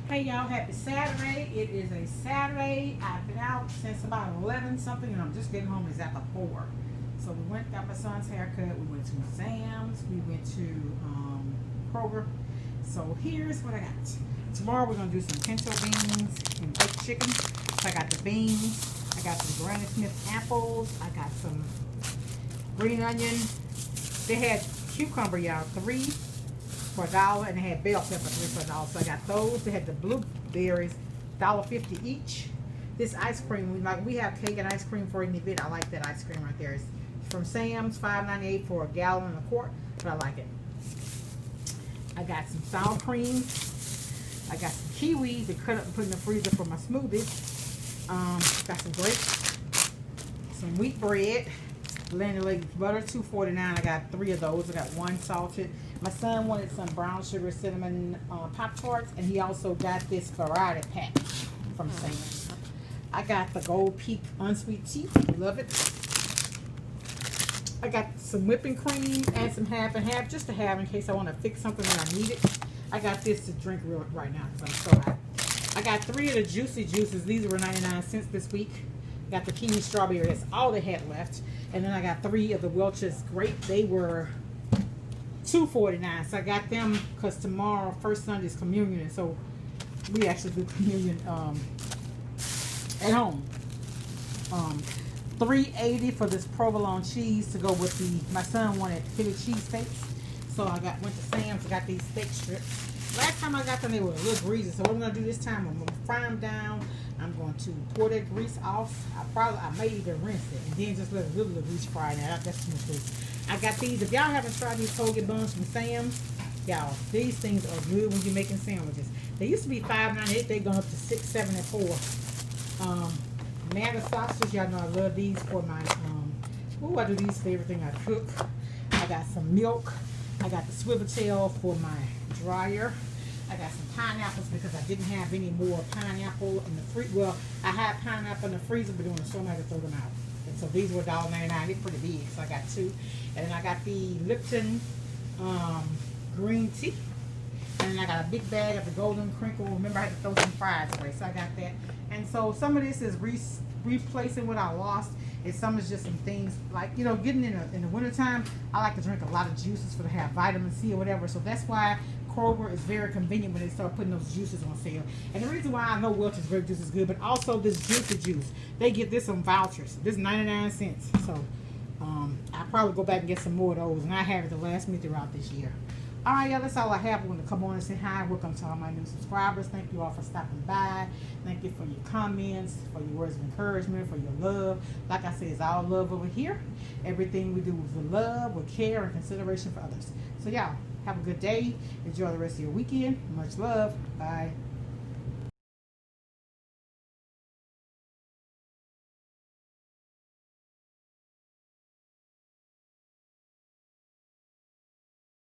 Hey y'all, happy Saturday. It is a Saturday. I've been out since about 11 something and I'm just getting home exactly 4. So we got my son's haircut. We went to Sam's. We went to Kroger. So here's what I got. Tomorrow we're going to do some pinto beans and baked chicken. So I got the beans. I got some Granny Smith apples. I got some green onion. They had cucumber, y'all, 3 for $1, and they had bell pepper 3 for $1. So I got those. They had the blueberries, $1.50 each. This ice cream, we have cake and ice cream for an event. I like that ice cream right there. It's from Sam's, $5.98 for a gallon and a quart, but I like it. I got some sour cream. I got some kiwis to cut up and put in the freezer for my smoothies. Got some grapes, some wheat bread, Land O'Lakes butter, $2.49. I got 3 of those. I got 1 salted. My son wanted some brown sugar cinnamon Pop-Tarts, and he also got this variety pack from Sam's. I got the Gold Peak unsweet tea. Love it. I got some whipping cream and some half and half, just to have in case I want to fix something when I need it. I got this to drink right now because I'm so hot. I got 3 of the Juicy Juices. These were 99 cents this week. Got the kiwi strawberry. That's all they had left. And then I got 3 of the Welch's grape. They were $2.49. So I got them because tomorrow, first Sunday, is communion. And so we actually do communion at home. $3.80 for this provolone cheese to go with my son wanted Philly cheesesteaks. So I went to Sam's. I got these steak strips. Last time I got them, they were a little greasy. So what I'm going to do this time, I'm going to fry them down. I'm going to pour that grease off. I may even rinse it and then just let a little grease fry in there. That's too much grease. I got these. If y'all haven't tried these Colgate buns from Sam's, y'all, these things are good when you're making sandwiches. They used to be $5.98. They're going up to $6.74. Mega sausage, y'all know I love these for my, I do these for everything I cook. I got some milk. I got the swivel tail for my dryer. I got some pineapples because I didn't have any more pineapple in the freezer. Well, I had pineapple in the freezer, but doing the storm I had to throw them out. And so these were $1.99. They're pretty big, so I got 2. And then I got the Lipton green tea. And then I got a big bag of the Golden Crinkle. Remember, I had to throw some fries away, so I got that. And so some of this is replacing what I lost. And some is just some things like, getting in the wintertime, I like to drink a lot of juices to have vitamin C or whatever. So that's why Kroger is very convenient when they start putting those juices on sale. And the reason why I know Welch's grape juice is good, but also this Juicy Juice, they get this on vouchers. This is 99 cents. So I'll probably go back and get some more of those. And I have it to last me throughout this year. All right, y'all, that's all I have. I want to come on and say hi. Welcome to all my new subscribers. Thank you all for stopping by. Thank you for your comments, for your words of encouragement, for your love. Like I said, it's all love over here. Everything we do is with love, with care, and consideration for others. So, y'all, have a good day. Enjoy the rest of your weekend. Much love. Bye.